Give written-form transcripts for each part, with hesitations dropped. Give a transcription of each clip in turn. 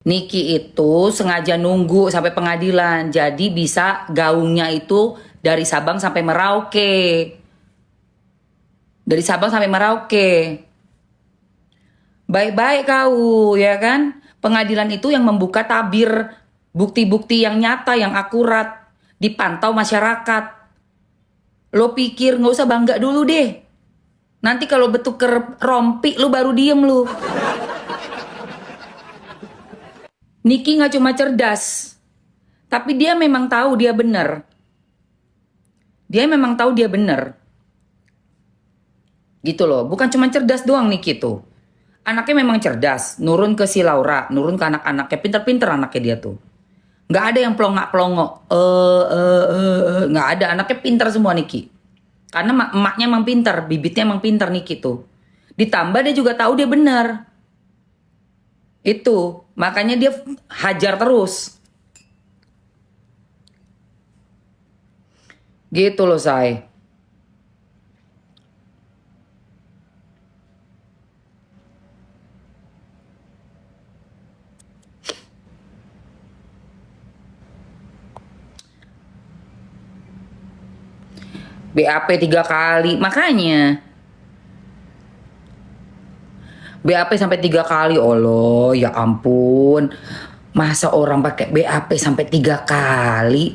Niki itu sengaja nunggu sampai pengadilan, jadi bisa gaungnya itu dari Sabang sampai Merauke. Dari Sabang sampai Merauke. Baik-baik kau, ya kan? Pengadilan itu yang membuka tabir bukti-bukti yang nyata, yang akurat, dipantau masyarakat. Lo pikir nggak usah bangga dulu deh. Nanti kalau betul rompi, lu baru diem lu. Niki nggak cuma cerdas, tapi dia memang tahu dia benar. Dia memang tahu dia benar. Gitu loh, bukan cuma cerdas doang Niki tuh. Anaknya memang cerdas, nurun ke si Laura, nurun ke anak-anaknya, pinter-pinter anaknya dia tuh. Nggak ada yang pelongak-pelongok, nggak ada, anaknya pinter semua Niki. Karena emaknya emang pinter, bibitnya emang pinter Niki tuh. Ditambah dia juga tahu dia benar. Itu, makanya dia hajar terus. Gitu loh, say. BAP 3 kali, makanya BAP sampai 3 kali. Allah, ya ampun. Masa orang pakai BAP sampai 3 kali?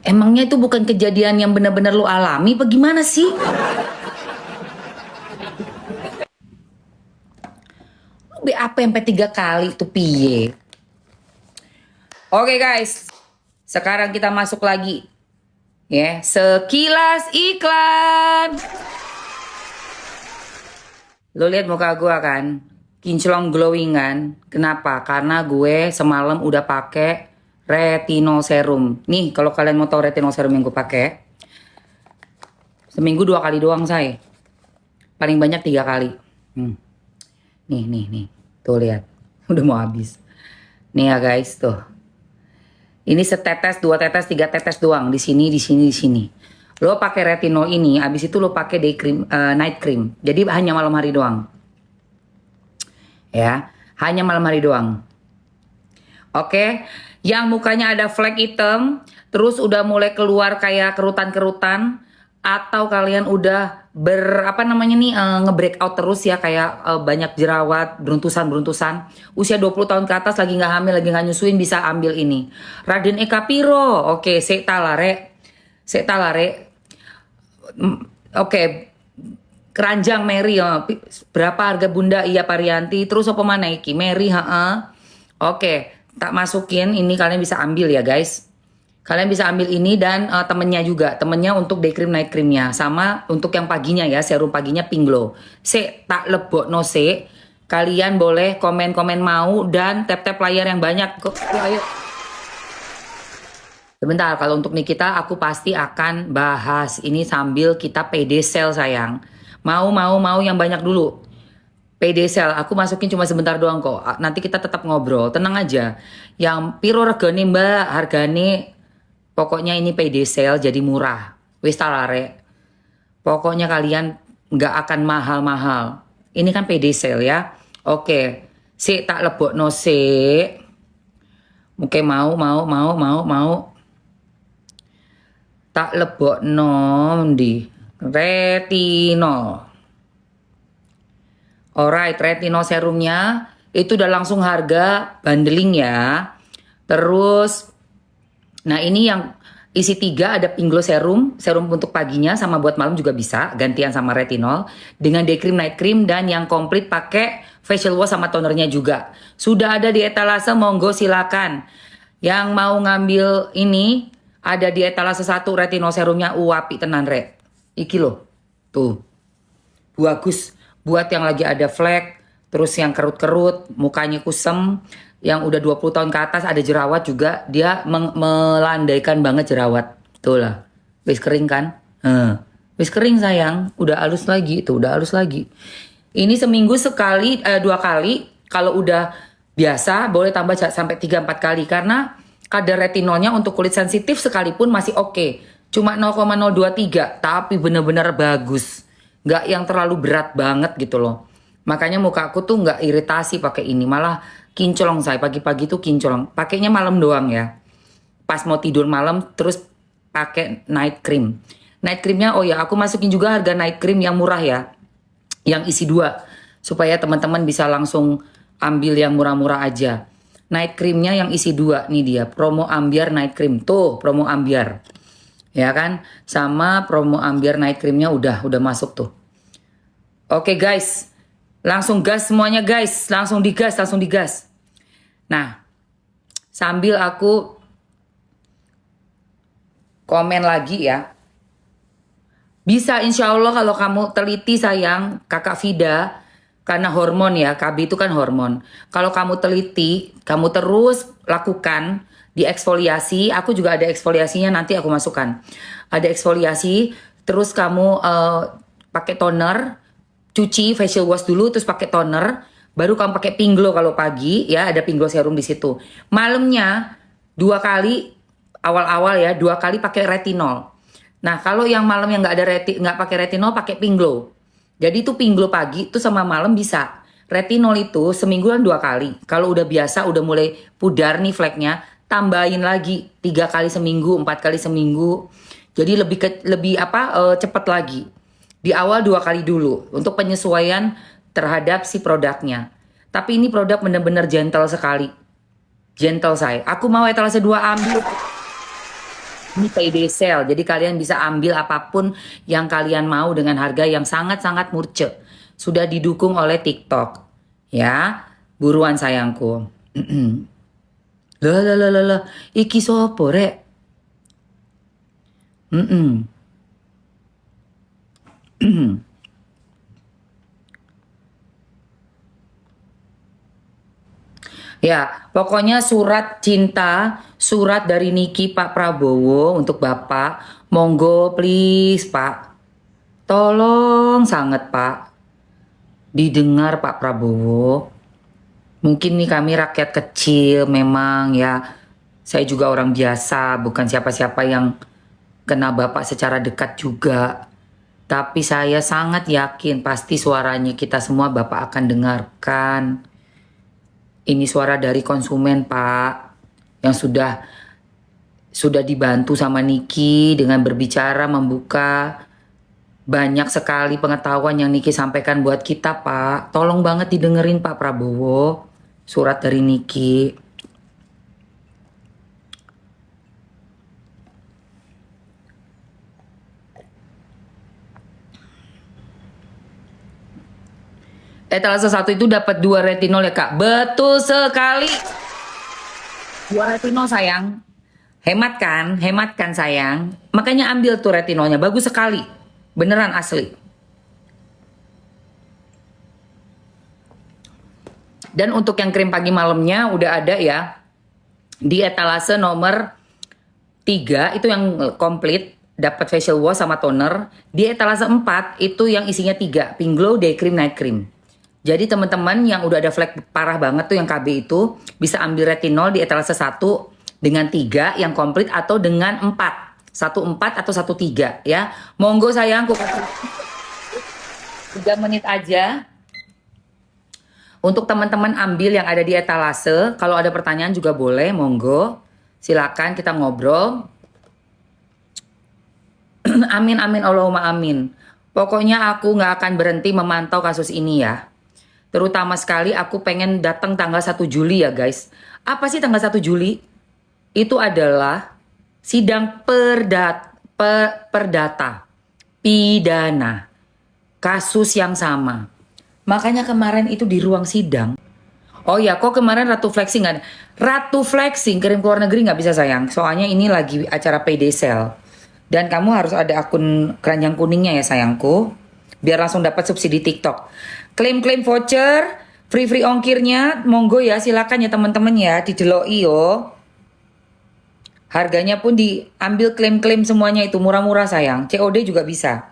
Emangnya itu bukan kejadian yang benar-benar lu alami apa gimana sih? Lu BAP sampai 3 kali tuh piye? Oke guys, sekarang kita masuk lagi. Ya, sekilas iklan. Lo lihat muka gue kan, kinclong glowing kan? Kenapa? Karena gue semalam udah pakai retinol serum. Nih, kalau kalian mau tahu retinol serum yang gue pakai, seminggu 2 kali doang say. Paling banyak 3 kali. Nih, tuh lihat, udah mau habis. Nih ya guys, tuh. Ini setetes, 2 tetes, 3 tetes doang. Di sini, di sini, di sini. Lo pakai retinol ini, abis itu lo pakai day cream, night cream. Jadi hanya malam hari doang. Ya, hanya malam hari doang. Oke, yang mukanya ada flek hitam, terus udah mulai keluar kayak kerutan-kerutan, atau kalian udah nge-breakout terus ya, kayak banyak jerawat, beruntusan-beruntusan. Usia 20 tahun ke atas, lagi nggak hamil, lagi nggak nyusuin, bisa ambil ini. Raden Eka Piro, oke, sektalare. Oke, keranjang Mary, berapa harga bunda? Iya Parianti. Terus apa mana iki? Mary, Oke, tak masukin ini, kalian bisa ambil ya guys. Kalian bisa ambil ini dan temennya juga. Temennya untuk day cream night creamnya. Sama untuk yang paginya ya, serum paginya Pink Glow. Tak lebok no se. Kalian boleh komen-komen mau dan tap-tap layar yang banyak. Ayo. Sebentar, kalau untuk Nikita aku pasti akan bahas ini sambil kita PD sale sayang. Mau yang banyak dulu. PD sale, aku masukin cuma sebentar doang kok. Nanti kita tetap ngobrol, tenang aja. Yang piro regane mbak, hargane pokoknya ini PD sale jadi murah. Wis talare. Pokoknya kalian nggak akan mahal-mahal. Ini kan PD sale ya. Oke. Si tak lebok no si. Oke, mau. Tak lebok no di retinol. Alright, retinol serumnya itu udah langsung harga bundling ya. Terus, nah ini yang isi 3 ada Pink Glow serum untuk paginya sama buat malam juga bisa gantian sama retinol dengan day cream, night cream dan yang komplit pakai facial wash sama tonernya juga. Sudah ada di etalase, monggo silakan. Yang mau ngambil ini ada di etalase 1 retinol serumnya uapi tenan rek. Iki loh. Tuh. Bagus buat yang lagi ada flek, terus yang kerut-kerut, mukanya kusem, yang udah 20 tahun ke atas ada jerawat juga, dia melandaikan banget jerawat. Tuh lah. Wis kering kan? Wis kering sayang, udah halus lagi, tuh udah halus lagi. Ini seminggu sekali, 2 kali. Kalau udah biasa boleh tambah sampai 3-4 kali karena kadar retinolnya untuk kulit sensitif sekalipun masih oke. Cuma 0,023 tapi bener-bener bagus. Nggak yang terlalu berat banget gitu loh. Makanya muka aku tuh nggak iritasi pakai ini, malah kinclong saya pagi-pagi tuh kinclong. Pakainya malam doang ya. Pas mau tidur malam terus pakai night cream. Night creamnya oh ya aku masukin juga harga night cream yang murah ya. Yang isi 2 supaya teman-teman bisa langsung ambil yang murah-murah aja. Night creamnya yang isi 2 nih dia, promo ambiar night cream. Tuh, promo ambiar. Ya kan? Sama promo ambiar night creamnya udah masuk tuh. Oke guys. Langsung gas semuanya guys, langsung digas. Nah, sambil aku komen lagi ya. Bisa insya Allah kalau kamu teliti sayang, Kakak Vida, karena hormon ya, KB itu kan hormon. Kalau kamu teliti, kamu terus lakukan di eksfoliasi, aku juga ada eksfoliasinya nanti aku masukkan. Ada eksfoliasi, terus kamu pakai toner, cuci facial wash dulu, terus pakai toner, baru kamu pakai Pinglo kalau pagi ya, ada Pinglo serum di situ. Malamnya 2 kali, awal-awal ya 2 kali pakai retinol. Nah kalau yang malam yang nggak pakai retinol pakai Pinglo. Jadi itu Pinglo pagi itu sama malam bisa. Retinol itu semingguan 2 kali. Kalau udah biasa udah mulai pudar nih fleknya, tambahin lagi 3 kali seminggu, 4 kali seminggu. Jadi lebih cepat lagi. Di awal 2 kali dulu untuk penyesuaian terhadap si produknya. Tapi ini produk bener-bener gentle sekali. Gentle saya. Aku mau etalase 2 ambil. Ini payday sale, jadi kalian bisa ambil apapun yang kalian mau dengan harga yang sangat-sangat murce. Sudah didukung oleh TikTok. Ya, buruan sayangku. Lah, iki sopo rek? Ya, pokoknya surat cinta, surat dari Niki Pak Prabowo untuk Bapak. Monggo please Pak. Tolong sangat Pak. Didengar Pak Prabowo. Mungkin nih kami rakyat kecil memang ya. Saya juga orang biasa, bukan siapa-siapa yang kena Bapak secara dekat juga. Tapi saya sangat yakin pasti suaranya kita semua Bapak akan dengarkan. Ini suara dari konsumen Pak, yang sudah dibantu sama Niki dengan berbicara membuka banyak sekali pengetahuan yang Niki sampaikan buat kita Pak. Tolong banget didengerin Pak Prabowo, surat dari Niki. Etalase 1 itu dapat 2 retinol ya Kak. Betul sekali. 2 retinol sayang. Hemat kan sayang. Makanya ambil tuh retinolnya, bagus sekali. Beneran asli. Dan untuk yang krim pagi malamnya udah ada ya. Di etalase nomor 3 itu yang komplit. Dapat facial wash sama toner. Di etalase 4 itu yang isinya 3. Pinglo, day cream, night cream. Jadi teman-teman yang udah ada flek parah banget tuh yang KB itu bisa ambil retinol di etalase 1 dengan 3 yang komplit atau dengan 4. 1 4 atau 1 3 ya. Monggo sayangku 3 menit aja. Untuk teman-teman ambil yang ada di etalase, kalau ada pertanyaan juga boleh, monggo. Silakan kita ngobrol. Amin amin Allahumma amin. Pokoknya aku nggak akan berhenti memantau kasus ini ya. Terutama sekali aku pengen datang tanggal 1 Juli ya guys. Apa sih tanggal 1 Juli? Itu adalah sidang perdata pidana kasus yang sama. Makanya kemarin itu di ruang sidang. Oh ya, kok kemarin Ratu Flexing nggak ada? Ratu Flexing kirim ke luar negeri nggak bisa sayang. Soalnya ini lagi acara payday sale. Dan kamu harus ada akun keranjang kuningnya ya sayangku. Biar langsung dapat subsidi TikTok. Klaim-klaim voucher, free ongkirnya, monggo ya silakan ya teman-teman ya, dideloi yo. Harganya pun diambil klaim-klaim semuanya itu murah-murah sayang. COD juga bisa.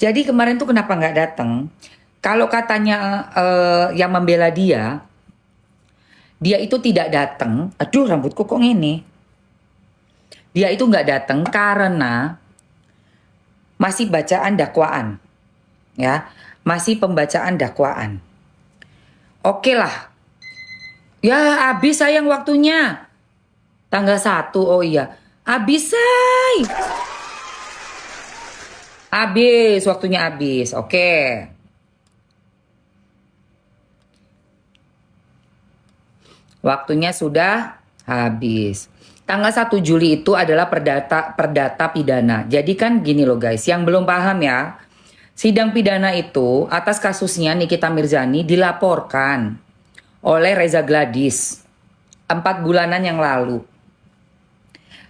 Jadi kemarin tuh kenapa nggak datang? Kalau katanya yang membela dia itu tidak datang. Aduh rambutku kok ini. Dia itu nggak datang karena masih bacaan dakwaan, ya, masih pembacaan dakwaan. Oke lah, Ya habis sayang waktunya. Tanggal 1, oh iya. Habis say. Habis, waktunya habis. Oke. Waktunya sudah habis. Tanggal 1 Juli itu adalah perdata pidana. Jadi kan gini loh guys, yang belum paham ya. Sidang pidana itu atas kasusnya Nikita Mirzani dilaporkan oleh Reza Gladys 4 bulanan yang lalu.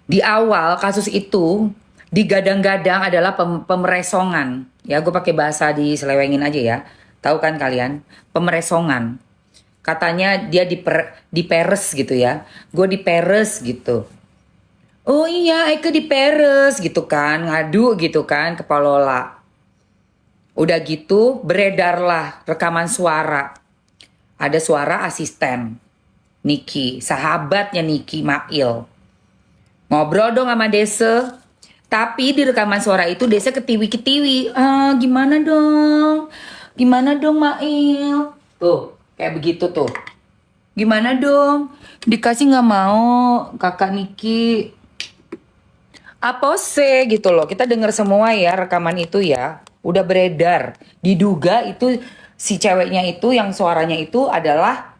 Di awal kasus itu digadang-gadang adalah pemeresongan. Ya, gue pakai bahasa diselewengin aja ya. Tahu kan kalian? Pemeresongan. Katanya dia diperes gitu ya. Gue diperes gitu. Oh iya, Eke diperes gitu kan. Ngadu gitu kan ke Palola. Udah gitu beredarlah rekaman suara. Ada suara asisten Niki, sahabatnya Niki Mail. Ngobrol dong sama Dese. Tapi di rekaman suara itu Dese ketiwi-ketiwi. Ah, gimana dong? Gimana dong Mail? Tuh, kayak begitu tuh. Gimana dong? Dikasih nggak mau kakak Niki. Apa sih gitu loh. Kita dengar semua ya rekaman itu ya. Udah beredar. Diduga itu si ceweknya itu yang suaranya itu adalah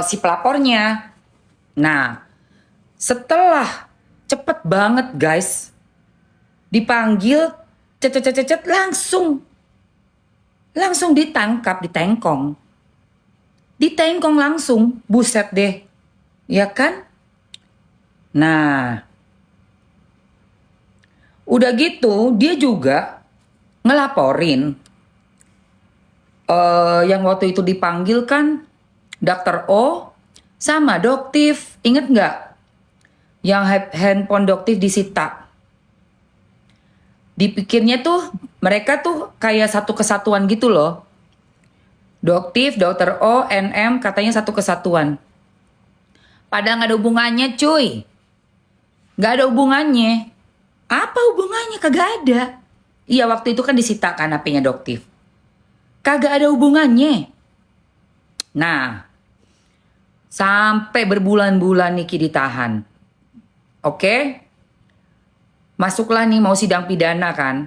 si pelapornya. Nah, setelah cepet banget guys, dipanggil, cet langsung ditangkap, ditengkong langsung, buset deh, ya kan? Nah, udah gitu dia juga ngelaporin yang waktu itu dipanggil kan Dr. O sama Doktif, inget nggak? Yang handphone Doktif disita. Dipikirnya tuh mereka tuh kayak satu kesatuan gitu loh. Doktif, Dr. O, NM katanya satu kesatuan. Padahal nggak ada hubungannya cuy. Nggak ada hubungannya. Apa hubungannya? Kagak ada. Iya waktu itu kan disita kan HP-nya Doktif. Kagak ada hubungannya. Nah, sampai berbulan-bulan Niki ditahan. Oke? Masuklah nih mau sidang pidana kan.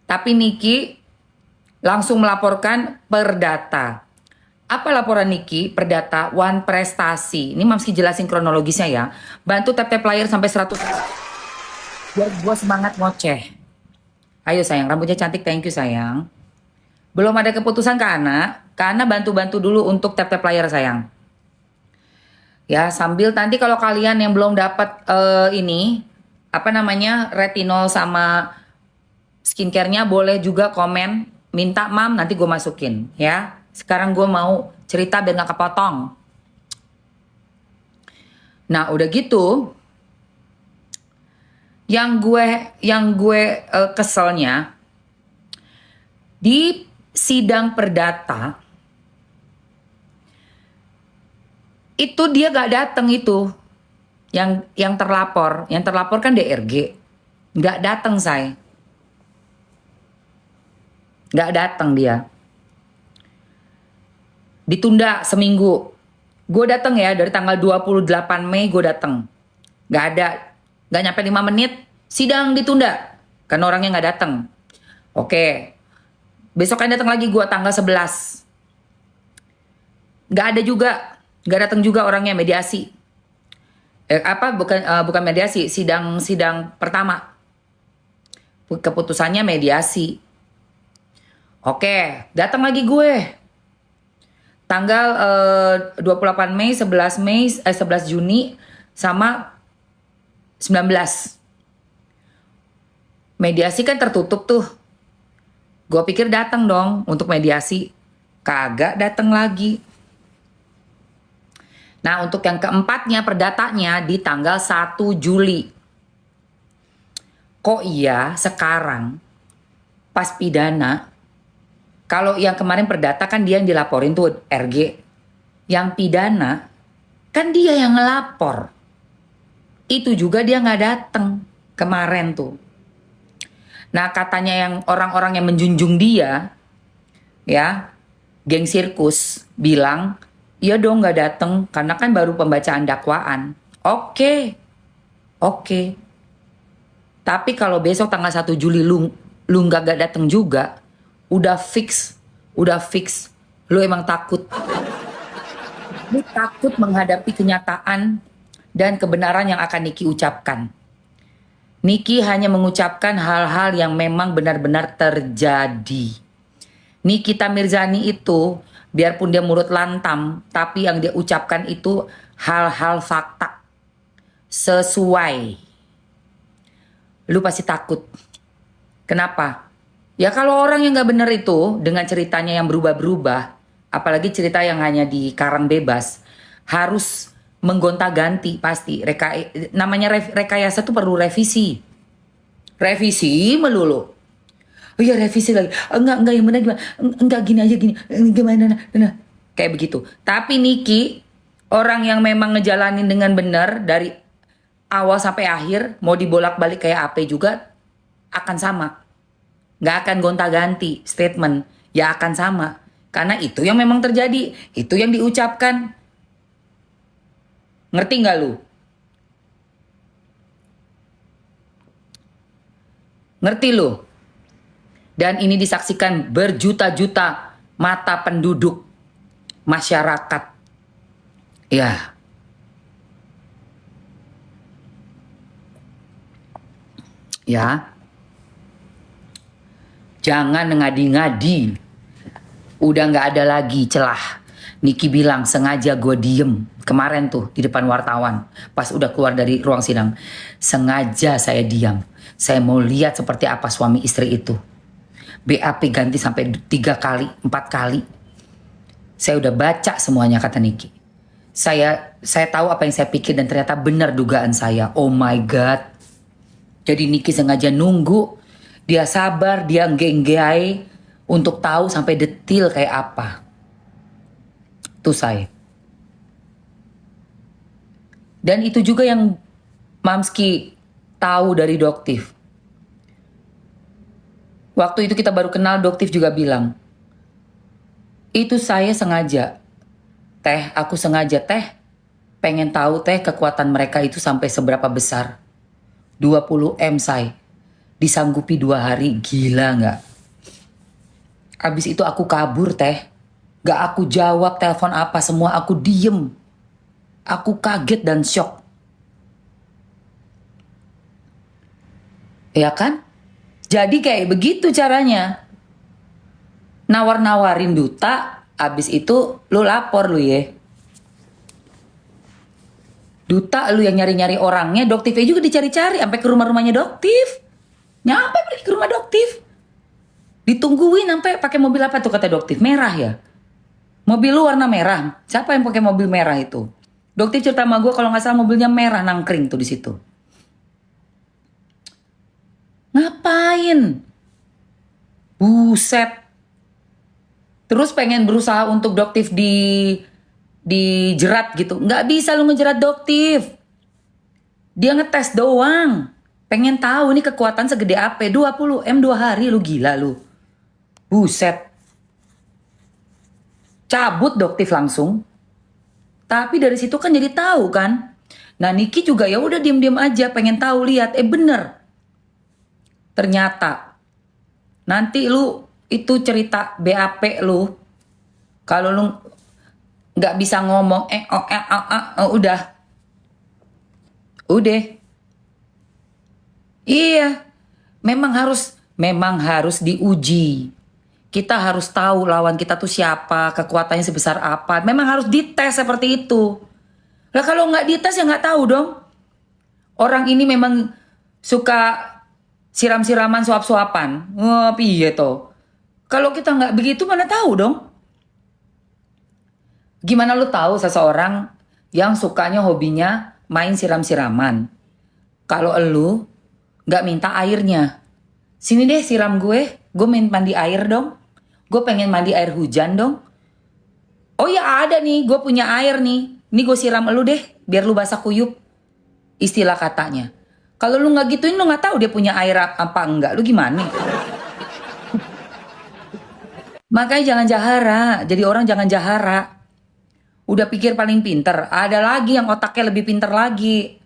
Tapi Niki langsung melaporkan perdata. Apa laporan Niki? Perdata One Prestasi. Ini masih jelasin kronologisnya ya. Bantu tap-tap layar sampai 100. Biar gue semangat ngoceh. Ayo sayang, rambutnya cantik, thank you sayang. Belum ada keputusan karena bantu-bantu dulu untuk tap-tap layar sayang. Ya, sambil nanti kalau kalian yang belum dapat ini apa namanya retinol sama skincare-nya boleh juga komen minta mam nanti gue masukin ya. Sekarang gue mau cerita biar gak kepotong. Nah udah gitu, yang gue keselnya di sidang perdata itu dia gak datang itu yang terlapor kan DRG nggak datang saya nggak datang dia, ditunda seminggu. Gue datang ya dari tanggal 28 Mei gue datang, nggak ada, nggak nyampe 5 menit sidang ditunda karena orangnya nggak datang. Oke, besok kan datang lagi gue tanggal 11, nggak ada juga, nggak datang juga orangnya. Mediasi bukan mediasi, sidang pertama keputusannya mediasi. Oke, datang lagi gue tanggal 28 Mei, 11 Juni sama 19. Mediasi kan tertutup tuh. Gue pikir datang dong untuk mediasi, kagak datang lagi. Nah, untuk yang keempatnya perdatanya di tanggal 1 Juli. Kok iya sekarang pas pidana, kalau yang kemarin perdata kan dia yang dilaporin tuh RG. Yang pidana kan dia yang ngelapor. Itu juga dia nggak datang kemarin tuh. Nah, katanya yang orang-orang yang menjunjung dia, ya, geng sirkus bilang Iya dong nggak datang karena kan baru pembacaan dakwaan. Oke, oke. Tapi kalau besok tanggal 1 Juli lu nggak datang juga, udah fix, udah fix. Lu emang takut. Lu takut menghadapi kenyataan dan kebenaran yang akan Niki ucapkan. Niki hanya mengucapkan hal-hal yang memang benar-benar terjadi. Nikita Mirzani itu, biarpun dia mulut lantam, tapi yang dia ucapkan itu hal-hal fakta. Sesuai. Lu pasti takut. Kenapa? Ya kalau orang yang gak bener itu, dengan ceritanya yang berubah-berubah, apalagi cerita yang hanya di karang bebas, harus menggonta-ganti pasti. Namanya rekayasa tuh perlu revisi. Revisi melulu. Oh iya revisi lagi. Enggak yang benar gimana? Enggak gini aja gini. Gimana? Nah. Kayak begitu. Tapi Niki orang yang memang ngejalanin dengan benar dari awal sampai akhir, mau dibolak-balik kayak AP juga akan sama. Nggak akan gonta-ganti statement. Ya akan sama. Karena itu yang memang terjadi. Itu yang diucapkan. Ngerti nggak lu? Ngerti lu? Dan ini disaksikan berjuta-juta mata penduduk masyarakat. Ya. Ya. Jangan ngadi-ngadi. Udah nggak ada lagi celah. Niki bilang sengaja gue diem. Kemarin tuh di depan wartawan. Pas udah keluar dari ruang sidang. Sengaja saya diam. Saya mau lihat seperti apa suami istri itu. BAP ganti sampai 3 kali, 4 kali. Saya udah baca semuanya kata Niki. Saya tahu apa yang saya pikir dan ternyata benar dugaan saya. Oh my God. Jadi Niki sengaja nunggu. Dia sabar, dia nggenggai untuk tahu sampai detil kayak apa. Tuh saya. Dan itu juga yang Mamski tahu dari Doktif. Waktu itu kita baru kenal, Doktif juga bilang, itu saya sengaja. Teh, aku sengaja teh. Pengen tahu teh kekuatan mereka itu sampai seberapa besar. 20 M say. Disanggupi 2 hari, gila gak? Abis itu aku kabur teh. Gak aku jawab telepon apa semua, aku diem. Aku kaget dan shock. Ya kan? Jadi kayak begitu caranya. Nawar-nawarin duta, abis itu lu lapor lu ya. Duta lu yang nyari-nyari orangnya, Doktifnya juga dicari-cari sampai ke rumah-rumahnya Doktif. Nyampe pergi ke rumah Doktif. Ditungguin sampai pakai mobil apa tuh kata Doktif? Merah ya. Mobil lu warna merah. Siapa yang pakai mobil merah itu? Doktif cerita sama gue kalau nggak salah mobilnya merah nangkring tuh di situ. Ngapain? Buset. Terus pengen berusaha untuk Doktif dijerat gitu. Nggak bisa lu ngejerat Doktif. Dia ngetes doang. Pengen tahu ini kekuatan segede apa. 20 M 2 hari lu gila lu. Buset. Cabut Doktif langsung. Tapi dari situ kan jadi tahu kan. Nah Niki juga ya udah diem-diem aja pengen tahu lihat. Bener. Ternyata nanti lu itu cerita BAP lu. Kalau lu nggak bisa ngomong udah. Iya. Memang harus diuji. Kita harus tahu lawan kita tuh siapa, kekuatannya sebesar apa. Memang harus dites seperti itu. Lah kalau nggak dites ya nggak tahu dong. Orang ini memang suka siram-siraman, suap-suapan. Wah, piye toh? Kalau kita nggak begitu mana tahu dong? Gimana lu tahu seseorang yang sukanya hobinya main siram-siraman? Kalau lu nggak minta airnya, sini deh siram gue main mandi air dong. Gue pengen mandi air hujan dong. Oh ya ada nih, gue punya air nih. Ini gue siram lu deh, biar lu basah kuyup. Istilah katanya. Kalau lu nggak gituin, lu nggak tahu dia punya air apa enggak. Lu gimana? Makanya jangan jahara. Jadi orang jangan jahara. Udah pikir paling pinter. Ada lagi yang otaknya lebih pinter lagi.